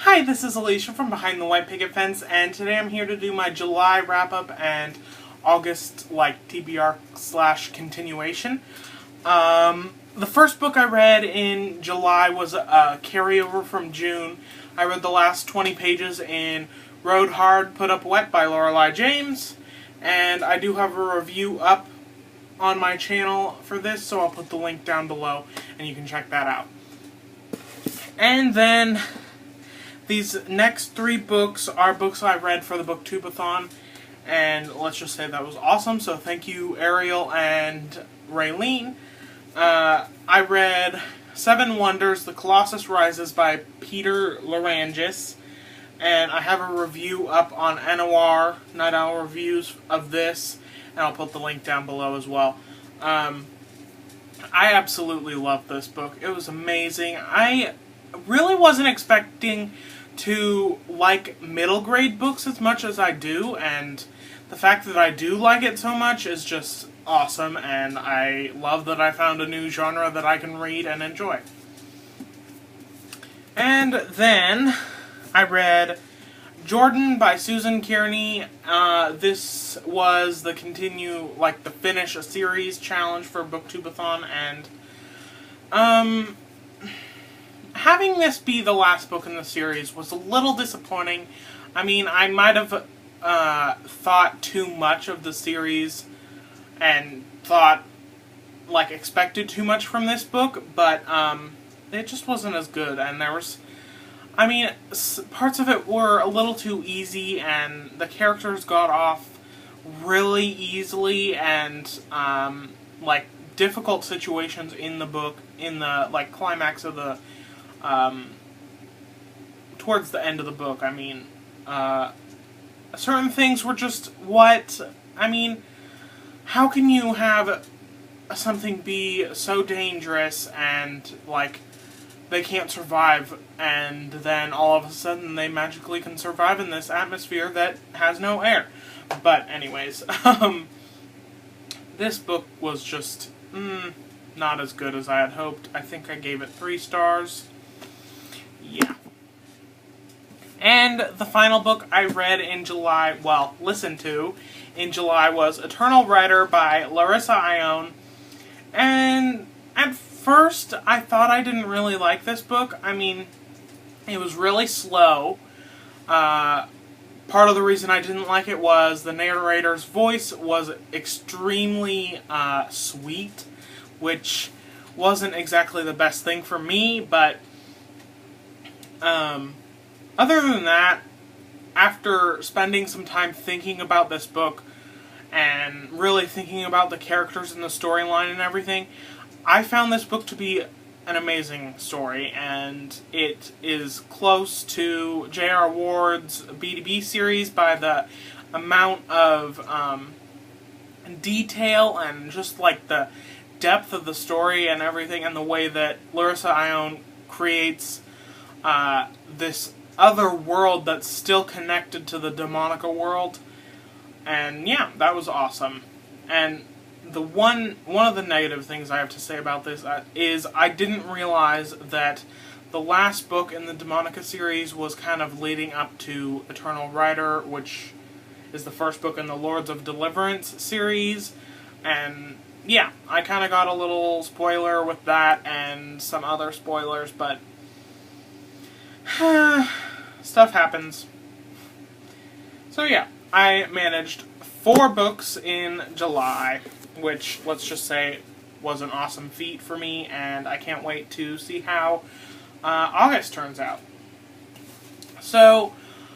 Hi, this is Alicia from Behind the White Picket Fence, and today I'm here to do my July wrap-up and August, TBR / continuation. The first book I read in July was a carryover from June. I read the last 20 pages in Rode Hard, Put Up Wet by Lorelei James, and I do have a review up on my channel for this, so I'll put the link down below, and you can check that out. And then these next 3 books are books I read for the Booktubeathon, and let's just say that was awesome, so thank you, Ariel and Raylene. I read Seven Wonders, The Colossus Rises by Peter Larangis, and I have a review up on NOR, Night Owl Reviews, of this, and I'll put the link down below as well. I absolutely loved this book. It was amazing. I really wasn't expecting to like middle grade books as much as I do, and the fact that I do like it so much is just awesome, and I love that I found a new genre that I can read and enjoy. And then I read Jordan by Susan Kearney. This was the the finish a series challenge for Booktubeathon, and having this be the last book in the series was a little disappointing. I mean, I might have thought too much of the series and expected too much from this book, but it just wasn't as good, and there was, parts of it were a little too easy, and the characters got off really easily, and difficult situations in the book, in the climax of the towards the end of the book. Certain things were just how can you have something be so dangerous and they can't survive, and then all of a sudden they magically can survive in this atmosphere that has no air? But anyways, this book was just not as good as I had hoped. I think I gave it 3 stars. Yeah. And the final book I read in July, listened to in July, was Eternal Rider by Larissa Ione. And at first, I thought I didn't really like this book. It was really slow. Part of the reason I didn't like it was the narrator's voice was extremely sweet, which wasn't exactly the best thing for me, but other than that, after spending some time thinking about this book and really thinking about the characters and the storyline and everything, I found this book to be an amazing story, and it is close to J.R. Ward's B2B series by the amount of detail and just the depth of the story and everything, and the way that Larissa Ione creates this other world that's still connected to the Demonica world. And yeah, that was awesome. And the one of the negative things I have to say about this is I didn't realize that the last book in the Demonica series was kind of leading up to Eternal Rider, which is the first book in the Lords of Deliverance series. And yeah, I kind of got a little spoiler with that and some other spoilers, but stuff happens. So yeah, I managed 4 books in July, which, let's just say, was an awesome feat for me, and I can't wait to see how August turns out. So,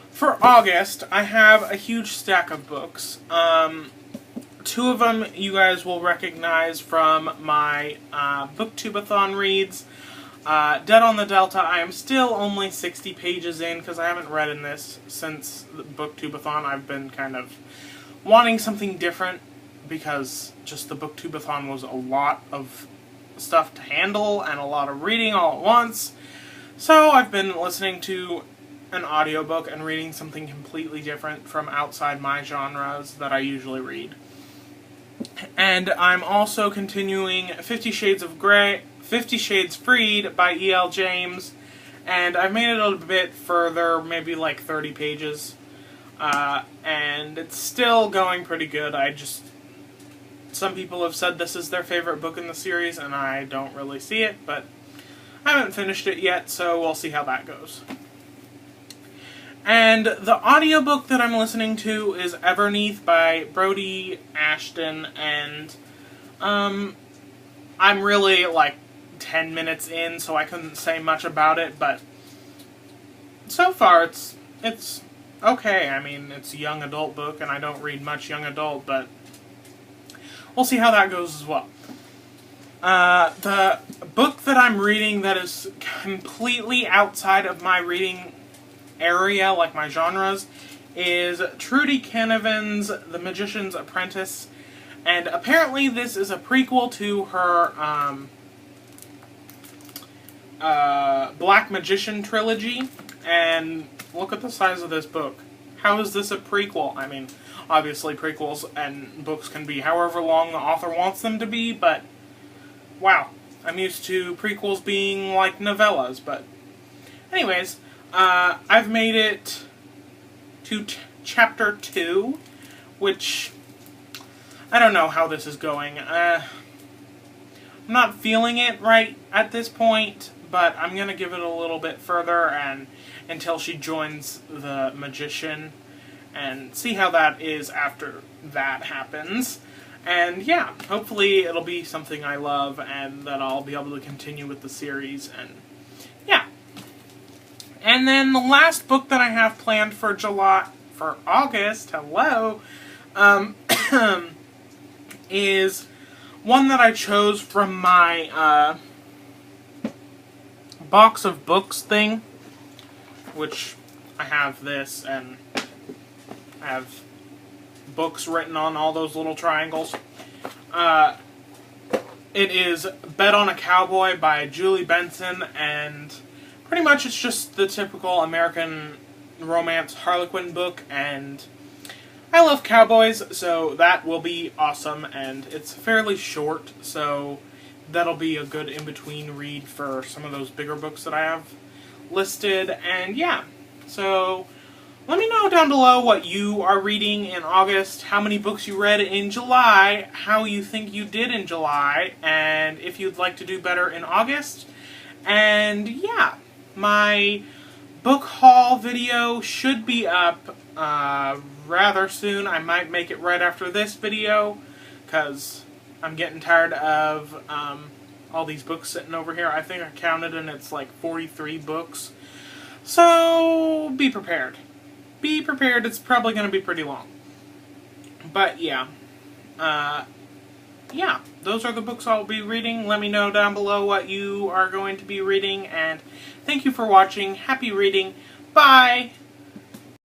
for August, I have a huge stack of books. 2 of them you guys will recognize from my Booktubeathon reads. Dead on the Delta, I am still only 60 pages in, because I haven't read in this since the Booktubeathon. I've been kind of wanting something different, because just the Booktubeathon was a lot of stuff to handle, and a lot of reading all at once. So I've been listening to an audiobook and reading something completely different from outside my genres that I usually read. And I'm also continuing 50 Shades Freed by E.L. James, and I've made it a bit further, maybe like 30 pages, and it's still going pretty good. Some people have said this is their favorite book in the series, and I don't really see it, but I haven't finished it yet, so we'll see how that goes. And the audiobook that I'm listening to is Everneath by Brody Ashton, and I'm really like 10 minutes in, so I couldn't say much about it, but so far it's okay. I mean, it's a young adult book, and I don't read much young adult, but we'll see how that goes as well. The book that I'm reading that is completely outside of my reading area, like my genres, is Trudy Canavan's The Magicians Apprentice, and apparently this is a prequel to her Black Magician trilogy, and look at the size of this book. How is this a prequel? I mean, obviously prequels and books can be however long the author wants them to be, but wow, I'm used to prequels being like novellas, but anyways, I've made it to chapter 2, which I don't know how this is going. I'm not feeling it right at this point, but I'm going to give it a little bit further and until she joins the magician and see how that is after that happens. And yeah, hopefully it'll be something I love and that I'll be able to continue with the series, and yeah. And then the last book that I have planned for August, is one that I chose from my box of books thing, which I have this, and I have books written on all those little triangles. It is Bet on a Cowboy by Julie Benson, and pretty much it's just the typical American romance Harlequin book, and I love cowboys, so that will be awesome, and it's fairly short, so that'll be a good in-between read for some of those bigger books that I have listed, and yeah. So let me know down below what you are reading in August, how many books you read in July, how you think you did in July, and if you'd like to do better in August. And yeah, my book haul video should be up rather soon. I might make it right after this video, because I'm getting tired of all these books sitting over here. I think I counted and it's like 43 books. So be prepared. Be prepared, it's probably going to be pretty long. But yeah. Yeah, those are the books I'll be reading. Let me know down below what you are going to be reading, and thank you for watching. Happy reading. Bye!